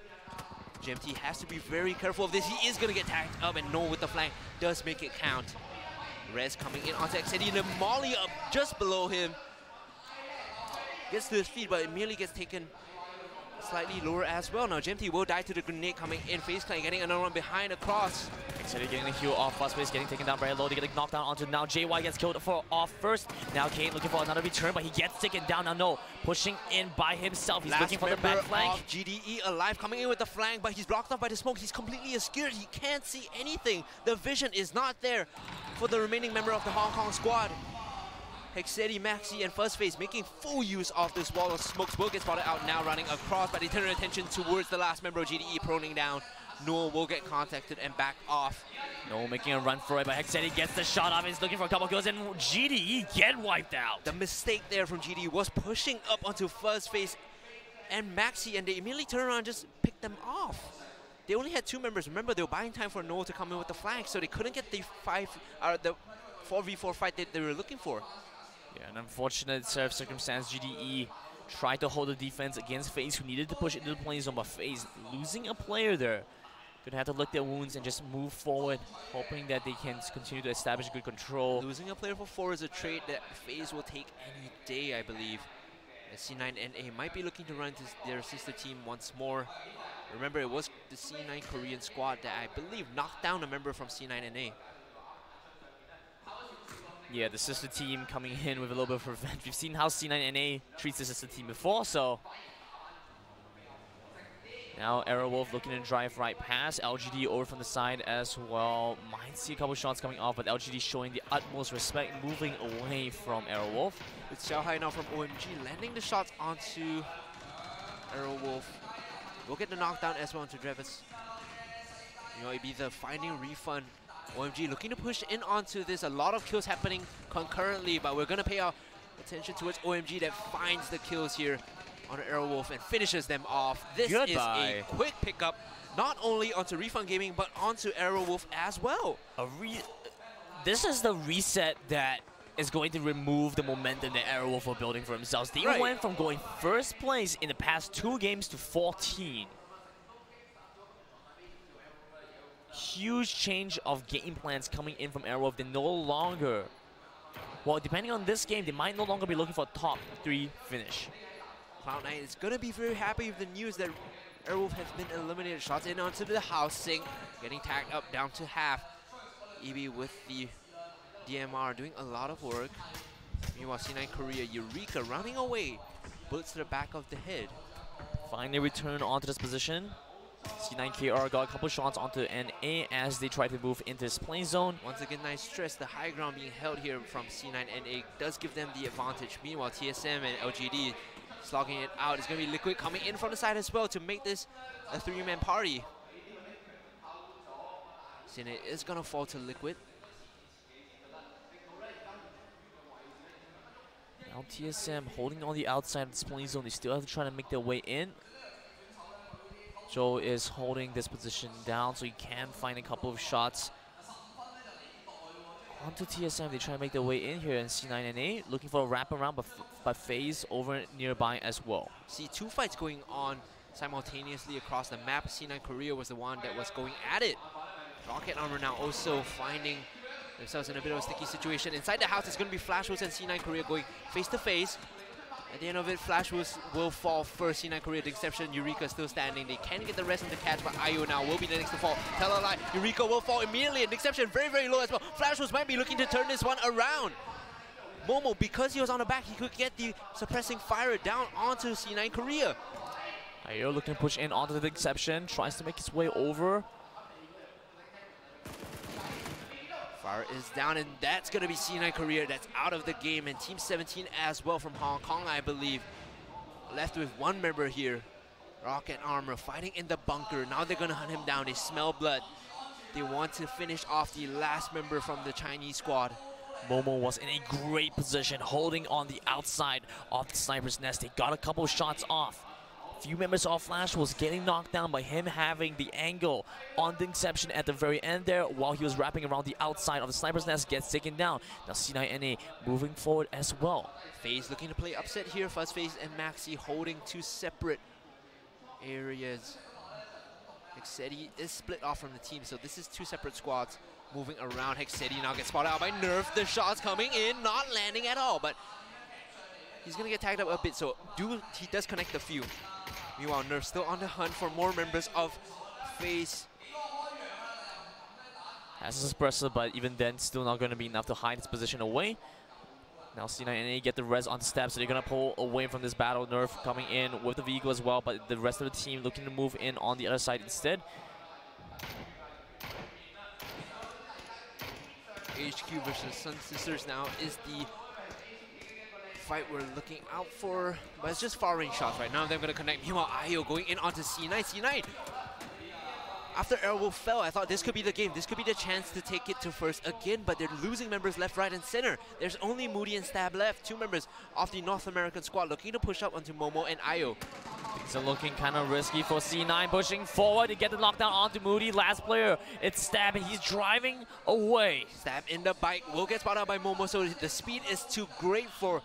GMT has to be very careful of this. He is going to get tagged up, and Noel with the flank does make it count. Rez coming in onto Xetti, and the molly up just below him. Gets to his feet, but immediately gets taken slightly lower as well. Now GMT will die to the grenade coming in. FaZe Clan getting another one behind across. Xetti getting the heal off, fast pace getting taken down very low. They get knocked down onto now. JY gets killed off first. Now Kane looking for another return, but he gets taken down. Now no, pushing in by himself. He's looking for the back flank. GDE alive, coming in with the flank, but he's blocked off by the smoke. He's completely obscured. He can't see anything. The vision is not there for the remaining member of the Hong Kong squad. Hexetti, Maxi, and FuzzFace making full use of this wall of smokes. Will get spotted out now, running across, but they turn their attention towards the last member of GDE, proning down. Noel will get contacted and back off. Noel making a run for it, but Hexetti gets the shot off. He's looking for a couple kills, and GDE get wiped out. The mistake there from GDE was pushing up onto FuzzFace and Maxi, and they immediately turn around and just pick them off. They only had 2 members. Remember, they were buying time for Noel to come in with the flank, so they couldn't get the 4v4 fight that they were looking for. Yeah, an unfortunate set of circumstance. GDE tried to hold the defense against FaZe, who needed to push into the play zone, but FaZe losing a player there. Gonna have to lick their wounds and just move forward, hoping that they can continue to establish good control. Losing a player for 4 is a trade that FaZe will take any day, I believe. C9NA might be looking to run to their sister team once more. Remember, it was the C9 Korean squad that I believe knocked down a member from C9NA. Yeah, the sister team coming in with a little bit of revenge. We've seen how C9NA treats the sister team before, so... Now ERAWolf looking to drive right past. LGD over from the side as well. Might see a couple shots coming off, but LGD showing the utmost respect, moving away from ERAWolf. It's Xiaohai now from OMG, landing the shots onto ERAWolf. We'll get the knockdown as well onto Drevis. You know, it'd be the finding Refund. OMG looking to push in onto this. A lot of kills happening concurrently, but we're gonna pay our attention towards OMG that finds the kills here on ERAWolf and finishes them off. This is a quick pickup, not only onto Refund Gaming, but onto ERAWolf as well. This is the reset that is going to remove the momentum that ERAWolf were building for themselves. They went from going first place in the past 2 games to 14. Huge change of game plans coming in from ERAWolf. They no longer, well, depending on this game, they might no longer be looking for a top 3 finish. Cloud9 is going to be very happy with the news that ERAWolf has been eliminated. Shots in onto the housing, getting tagged up down to half. EB with the DMR doing a lot of work. Meanwhile, C9 Korea, Eureka running away. Bullets to the back of the head. Finally return onto this position. C9KR got a couple shots onto NA as they try to move into this play zone. Once again, nice stress. The high ground being held here from C9NA does give them the advantage. Meanwhile, TSM and LGD slogging it out. It's going to be Liquid coming in from the side as well to make this a 3-man party. Cine is going to fall to Liquid. Now TSM holding on the outside of this play zone. They still have to try to make their way in. Joe is holding this position down so he can find a couple of shots. Onto TSM, they try to make their way in here, and C9NA looking for a wraparound, but FaZe over nearby as well. See 2 fights going on simultaneously across the map. C9 Korea was the one that was going at it. Rocket Armor now also finding themselves in a bit of a sticky situation. Inside the house, it's going to be Flashwoods and C9 Korea going face to face. At the end of it, Flashwoods will fall first. C9 Korea, the exception. Eureka still standing. They can get the rest of the catch, but Ayo now will be the next to fall. Tell a lie. Eureka will fall immediately. And the exception very, very low as well. Flashwoods might be looking to turn this one around. Momo, because he was on the back, he could get the suppressing fire down onto C9 Korea. Ayo looking to push in onto the exception. Tries to make his way over. Fire is down, and that's going to be C9 Korea that's out of the game, and Team 17 as well from Hong Kong, I believe. Left with 1 member here. Rocket Armor fighting in the bunker. Now they're going to hunt him down. They smell blood. They want to finish off the last member from the Chinese squad. Momo was in a great position, holding on the outside of the sniper's nest. They got a couple shots off. Few members of Flash was getting knocked down by him having the angle on the exception at the very end there while he was wrapping around the outside of the sniper's nest, gets taken down. Now C9NA moving forward as well. FaZe looking to play upset here. FuzzFaze and Maxi holding 2 separate areas. Hexedi is split off from the team, so this is 2 separate squads moving around. Hexedi now gets spotted out by Nerf. The shots coming in, not landing at all, but he's going to get tagged up a bit, so he does connect a few. Meanwhile, Nerf still on the hunt for more members of FaZe. Has a suppressor, but even then, still not going to be enough to hide his position away. Now C9NA get the res on the step, so they're going to pull away from this battle. Nerf coming in with the vehicle as well, but the rest of the team looking to move in on the other side instead. HQ versus Sun Sisters now is the fight we're looking out for, but it's just far range shots right now. They're going to connect. Meanwhile, Ayo going in onto C9. C9, after ERAWolf fell, I thought this could be the game. This could be the chance to take it to first again, but they're losing members left, right, and center. There's only Moody and Stab left, 2 members of the North American squad looking to push up onto Momo and Ayo. Things are looking kind of risky for C9, pushing forward to get the knockdown onto Moody. Last player, it's Stab, and he's driving away. Stab in the bike will get spotted out by Momo, so the speed is too great for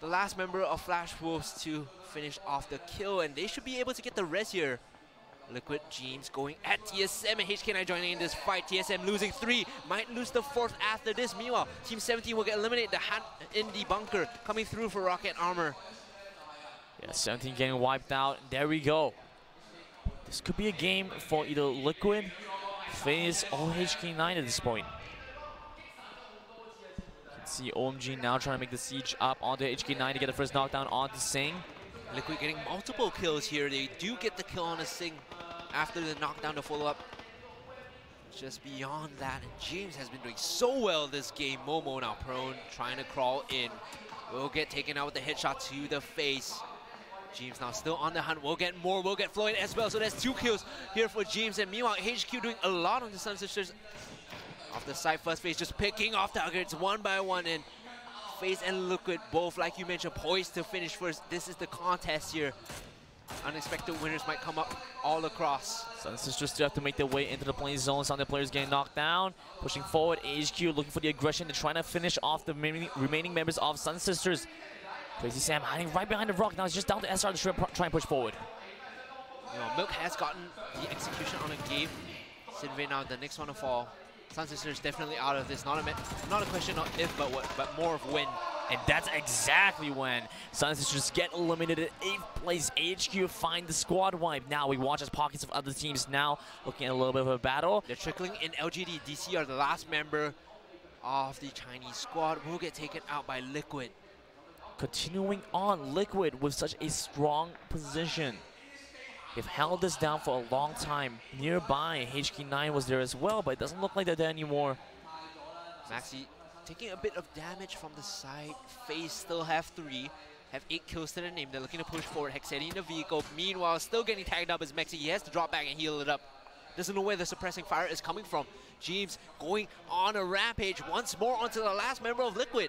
the last member of Flash Wolves to finish off the kill, and they should be able to get the res here. Liquid, James going at TSM, and HK9 joining in this fight. TSM losing 3, might lose the 4th after this. Meanwhile, Team 17 will get eliminated. The hand in the bunker coming through for Rocket Armor. Yeah, 17 getting wiped out. There we go. This could be a game for either Liquid, FaZe, or HK9 at this point. You can see OMG now trying to make the siege up onto HK9 to get the first knockdown onto Sing. Liquid getting multiple kills here. They do get the kill on a Sing after the knockdown to follow up. Just beyond that, and James has been doing so well this game. Momo now prone, trying to crawl in. Will get taken out with the headshot to the face. James now still on the hunt. We'll get more. We'll get Floyd as well. So that's 2 kills here for James. And meanwhile, HQ doing a lot on the Sun Sisters. Off the side first, FaZe just picking off targets one by one. And FaZe and Liquid both, like you mentioned, poised to finish first. This is the contest here. Unexpected winners might come up all across. Sun Sisters still have to make their way into the playing zone. Some of the players getting knocked down. Pushing forward, HQ looking for the aggression to try to finish off the remaining members of Sun Sisters. Crazy Sam hiding right behind the rock. Now he's just down to SR to try and push forward. You know, Milk has gotten the execution on a game. Sinvei now the next one to fall. Sun Sisters definitely out of this. Not a question of if, but more of when. And that's exactly when Sun Sisters get eliminated at 8th place. HQ find the squad wipe. Now we watch as pockets of other teams now looking at a little bit of a battle. They're trickling in. LGD, DC are the last member of the Chinese squad. Will get taken out by Liquid. Continuing on, Liquid with such a strong position. They've held this down for a long time. Nearby, HK9 was there as well, but it doesn't look like they're there anymore. Maxi taking a bit of damage from the side. FaZe still have 3. Have 8 kills to their name. They're looking to push forward. Hexetti in the vehicle. Meanwhile, still getting tagged up as Maxi. He has to drop back and heal it up. Doesn't know where the suppressing fire is coming from. James going on a rampage once more onto the last member of Liquid.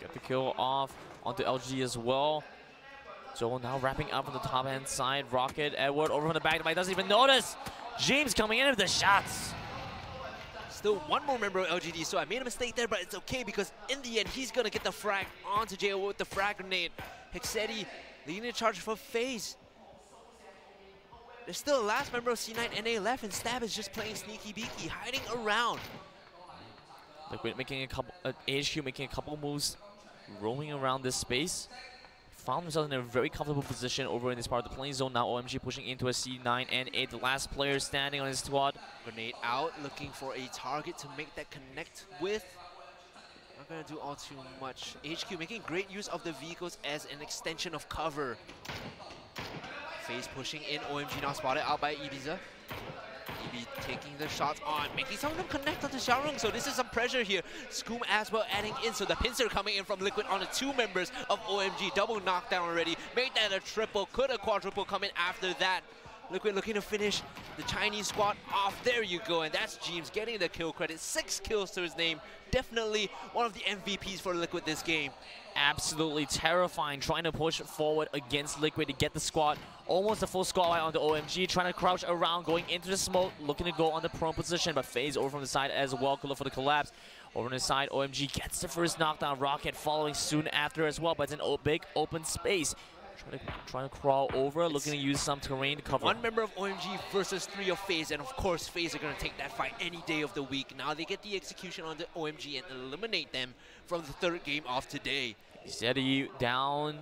Get the kill off onto LG as well. Joel now wrapping up on the top hand side. Rocket, Edward over from the back. Doesn't even notice. James coming in with the shots. Still one more member of LGD, so I made a mistake there, but it's okay because in the end, he's going to get the frag onto JO with the frag grenade. Hexetti leading the charge for FaZe. There's still a last member of C9 NA left, and Stab is just playing sneaky beaky, hiding around. Liquid making a couple, HQ making a couple moves, roaming around this space. Found themselves in a very comfortable position over in this part of the playing zone. Now OMG pushing into a C9 and 8, the last player standing on his squad. Grenade out, looking for a target to make that connect with. Not gonna do all too much. HQ making great use of the vehicles as an extension of cover. FaZe pushing in, OMG now spotted out by Ibiza. Ibi taking the shots on, making some of them connect onto Xiaorong, so this is some pressure here. Scoom as well adding in, so the pincer coming in from Liquid on the 2 members of OMG. Double knockdown already, made that a triple, could a quadruple come in after that. Liquid looking to finish the Chinese squad off. There you go, and that's James getting the kill credit. 6 kills to his name. Definitely one of the MVPs for Liquid this game. Absolutely terrifying, trying to push forward against Liquid to get the squad. Almost a full squad right on the OMG, trying to crouch around, going into the smoke, looking to go on the prone position, but FaZe over from the side as well. Good look for the collapse. Over on the side, OMG gets the first knockdown. Rocket following soon after as well, but it's an big open space. Trying to crawl over, looking to use some terrain to cover. 1 member of OMG versus 3 of FaZe, and of course FaZe are going to take that fight any day of the week. Now they get the execution on the OMG and eliminate them from the 3rd game of today. Steady down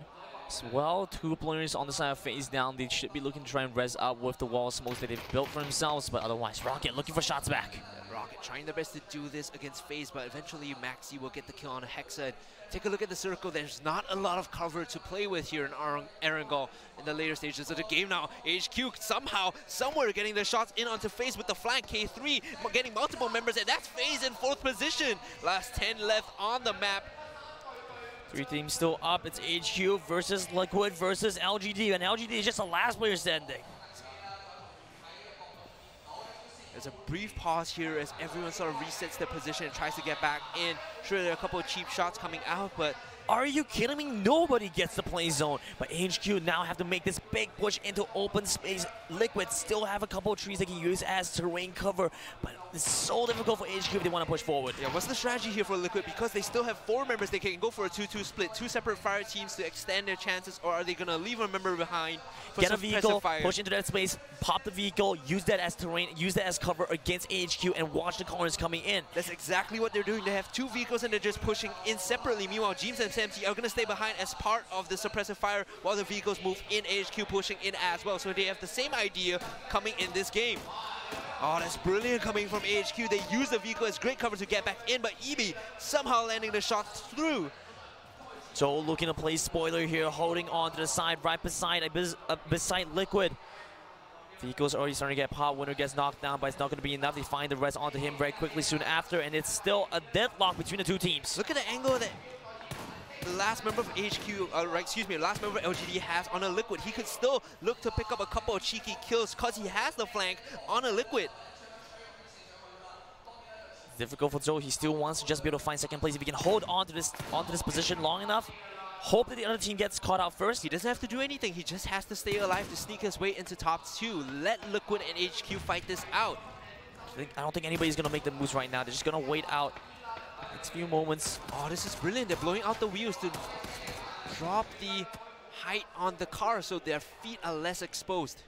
as well. 2 players on the side of FaZe down. They should be looking to try and res up with the wall smokes that they've built for themselves, but otherwise Rocket looking for shots back. Rocket trying their best to do this against FaZe, but eventually Maxi will get the kill on Hexa. Take a look at the circle. There's not a lot of cover to play with here in ERANGEL in the later stages of the game now. HQ somehow, somewhere getting the shots in onto FaZe with the flank. K3 getting multiple members, and that's FaZe in 4th position. Last 10 left on the map. 3 teams still up. It's HQ versus Liquid versus LGD, and LGD is just the last player standing. There's a brief pause here as everyone sort of resets their position and tries to get back in. Sure, there are a couple of cheap shots coming out, but... Are you kidding me? Nobody gets the play zone, but HQ now have to make this big push into open space. Liquid still have a couple of trees they can use as terrain cover, but it's so difficult for HQ if they want to push forward. Yeah, what's the strategy here for Liquid? Because they still have 4 members, they can go for a 2-2 split, 2 separate fire teams to extend their chances, or are they going to leave a member behind for get some a vehicle, fire? push into that space, pop the vehicle, use that as terrain, use that as cover against HQ, and watch the corners coming in. That's exactly what they're doing. They have 2 vehicles and they're just pushing in separately. Meanwhile, James and Samty are going to stay behind as part of the suppressive fire while the vehicles move in, HQ pushing in as well. So they have the same idea coming in this game. Oh, that's brilliant coming from HQ. They use the vehicle as great cover to get back in, but EB somehow landing the shots through. So looking to play spoiler here, holding on to the side right beside Liquid. Vehicle's already starting to get popped. Winner gets knocked down, but it's not going to be enough. They find the rest onto him very quickly soon after, and it's still a deadlock between the 2 teams. Look at the angle that the last member of last member of LGD has on a Liquid. He could still look to pick up a couple of cheeky kills because he has the flank on a Liquid. Difficult for Zhou. He still wants to just be able to find second place. If he can hold on to this position long enough, hope that the other team gets caught out first. He doesn't have to do anything. He just has to stay alive to sneak his way into top 2. Let Liquid and HQ fight this out. I don't think anybody's going to make the moves right now. They're just going to wait out next few moments. Oh, this is brilliant. They're blowing out the wheels to drop the height on the car so their feet are less exposed.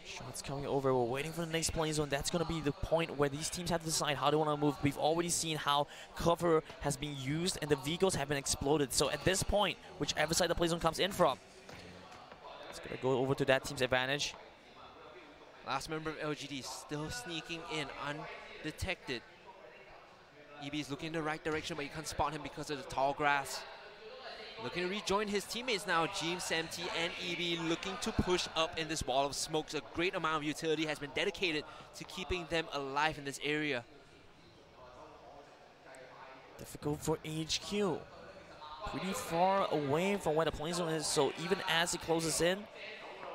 Shots coming over. We're waiting for the next play zone. That's going to be the point where these teams have to decide how they want to move. We've already seen how cover has been used and the vehicles have been exploded. So at this point, whichever side the play zone comes in from, it's going to go over to that team's advantage. Last member of LGD still sneaking in undetected. EB is looking in the right direction, but you can't spot him because of the tall grass. Looking to rejoin his teammates now. James, Samty, and EB looking to push up in this wall of smokes. A great amount of utility has been dedicated to keeping them alive in this area. Difficult for HQ. Pretty far away from where the play zone is, so even as it closes in,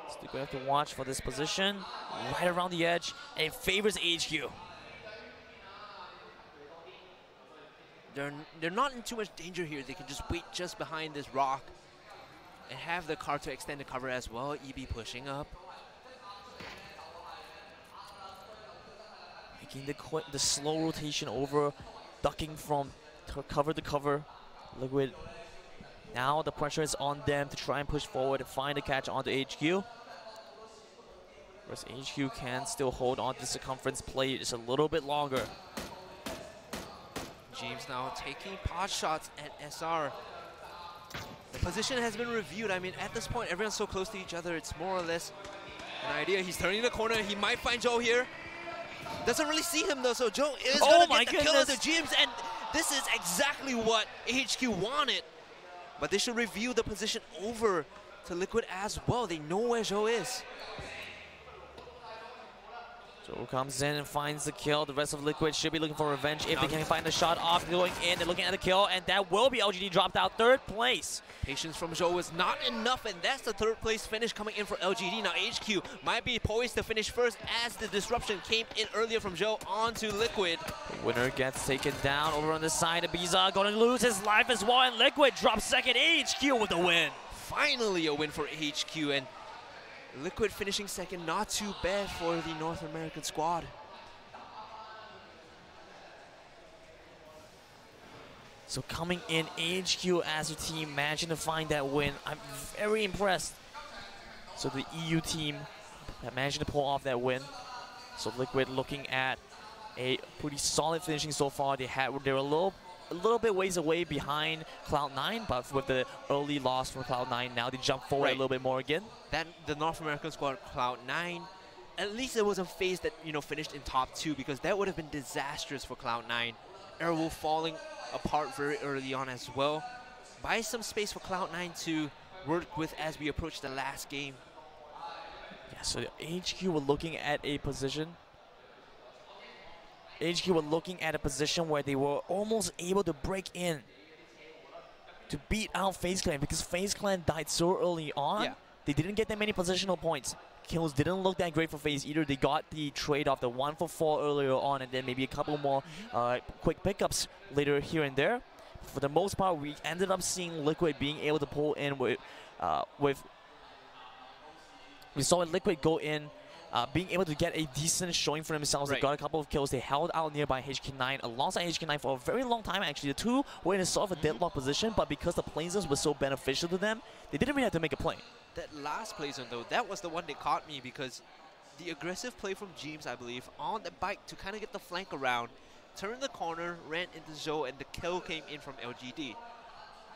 still going to have to watch for this position. Right around the edge, and it favors HQ. They're not in too much danger here. They can just wait just behind this rock and have the car to extend the cover as well. EB pushing up. Making the slow rotation over, ducking from cover to cover. Liquid. Now the pressure is on them to try and push forward and find a catch onto HQ. Whereas HQ can still hold on to the circumference play just a little bit longer. James now taking pot shots at SR. The position has been reviewed. I mean, at this point, everyone's so close to each other, it's more or less an idea. He's turning the corner. He might find Joe here. Doesn't really see him, though, so Joe is going to get the kill of the James, and this is exactly what HQ wanted. But they should review the position over to Liquid as well. They know where Joe is. Joe comes in and finds the kill. The rest of Liquid should be looking for revenge if they can find the shot off. Going in, they're looking at the kill, and that will be LGD dropped out 3rd place. Patience from Joe was not enough, and that's the 3rd place finish coming in for LGD. Now HQ might be poised to finish first as the disruption came in earlier from Joe onto Liquid. The winner gets taken down over on the side of Biza, going to lose his life as well, and Liquid drops 2nd. HQ with the win. Finally a win for HQ, and Liquid finishing 2nd, not too bad for the North American squad. So coming in, HQ as a team, managing to find that win. I'm very impressed. So the EU team managing to pull off that win. So Liquid looking at a pretty solid finishing so far. They're a little bit ways away behind Cloud9, but with the early loss from Cloud9, now they jump forward a little bit more again. That the North American squad, Cloud9, at least it was a phase that finished in top 2, because that would have been disastrous for Cloud9. Airwolf falling apart very early on as well. Buy some space for Cloud9 to work with as we approach the last game. Yeah, so HQ were looking at a position. HQ were looking at a position where they were almost able to break in to beat out FaZe Clan, because FaZe Clan died so early on. Yeah. They didn't get that many positional points. Kills didn't look that great for FaZe either. They got the trade off the 1 for 4 earlier on, and then maybe a couple more quick pickups later here and there. For the most part, we ended up seeing Liquid being able to pull in with We saw Liquid go in, being able to get a decent showing for themselves. They got a couple of kills. They held out nearby HK9, alongside HK9 for a very long time, actually. The two were in a sort of a deadlock position, but because the play zones were so beneficial to them, they didn't really have to make a play. That last play zone, though, that was the one that caught me, because the aggressive play from James, I believe, on the bike to kind of get the flank around, turned the corner, ran into Zoe, and the kill came in from LGD.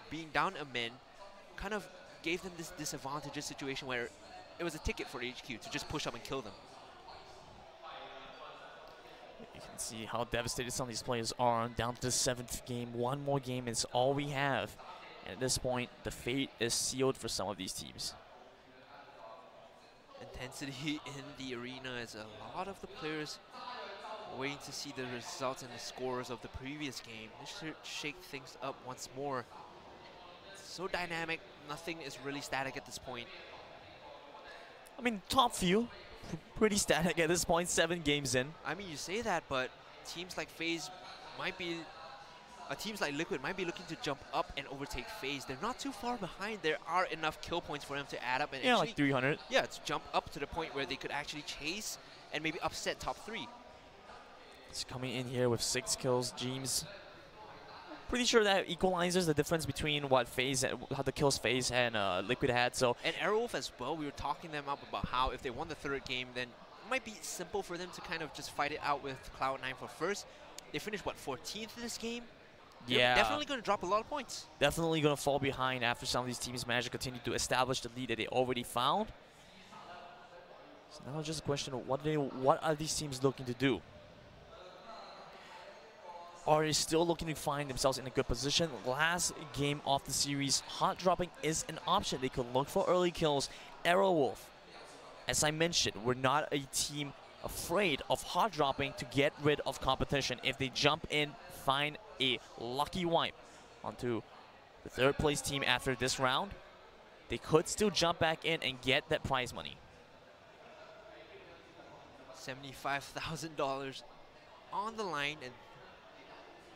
Being down a man kind of gave them this disadvantageous situation where it was a ticket for HQ to just push up and kill them. You can see how devastated some of these players are. Down to the 7th game. One more game is all we have. And at this point, the fate is sealed for some of these teams. Intensity in the arena as a lot of the players waiting to see the results and the scores of the previous game. This should shake things up once more. So dynamic, nothing is really static at this point. I mean, top few, pretty static at this point, 7 games in. I mean, you say that, but teams like FaZe might be, teams like Liquid might be looking to jump up and overtake FaZe. They're not too far behind. There are enough kill points for them to add up and yeah, actually, like 300. Yeah, to jump up to the point where they could actually chase and maybe upset top 3. It's coming in here with 6 kills, James. Pretty sure that equalizes the difference between what FaZe, how the kills FaZe and Liquid had. So and Aerowolf as well. We were talking them up about how if they won the 3rd game, then it might be simple for them to kind of just fight it out with Cloud9 for first. They finished what, 14th this game? Yeah, they're definitely going to drop a lot of points. Definitely going to fall behind after some of these teams manage to continue to establish the lead that they already found. So now it's just a question of what are these teams looking to do? Are they still looking to find themselves in a good position? Last game of the series, hot dropping is an option. They could look for early kills. Aerowolf, as I mentioned, we're not a team afraid of hot dropping to get rid of competition. If they jump in, find a lucky wipe onto the 3rd place team after this round, they could still jump back in and get that prize money. $75,000 on the line, and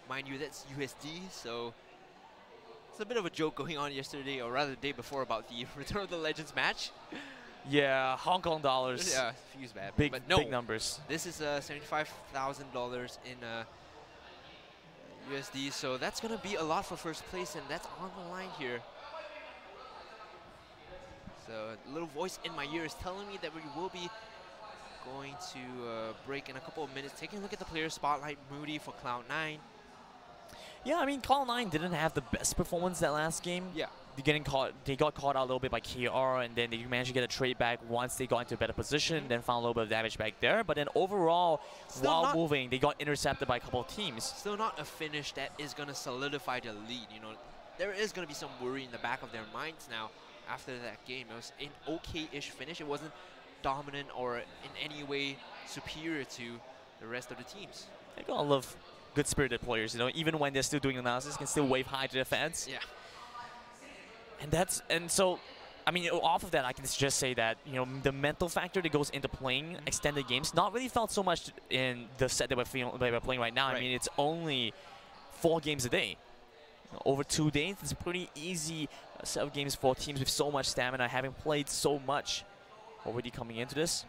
mind you, that's USD, so it's a bit of a joke going on yesterday, or rather the day before, about the Return of the Legends match. Yeah, Hong Kong dollars. Yeah, feels bad. Big, but no, big numbers. This is $75,000 in USD, so that's going to be a lot for first place, and that's on the line here. So a little voice in my ear is telling me that we will be going to break in a couple of minutes. Taking a look at the player spotlight, Moody for Cloud9. Yeah, I mean, Cloud9 didn't have the best performance that last game. Yeah. They got caught out a little bit by KR, and then they managed to get a trade back once they got into a better position, then found a little bit of damage back there. But then overall, still while moving, they got intercepted by a couple of teams. Still not a finish that is going to solidify the lead. You know, there is going to be some worry in the back of their minds now after that game. It was an okay-ish finish. It wasn't dominant or in any way superior to the rest of the teams. They gotta love good-spirited players, you know, even when they're still doing analysis, can still wave hi to their fans. Yeah. And so, I mean, off of that, I can just say that, you know, the mental factor that goes into playing extended games not really felt so much in the set that we're playing right now. I mean, it's only 4 games a day. You know, over 2 days, it's a pretty easy set of games for teams with so much stamina, having played so much already coming into this.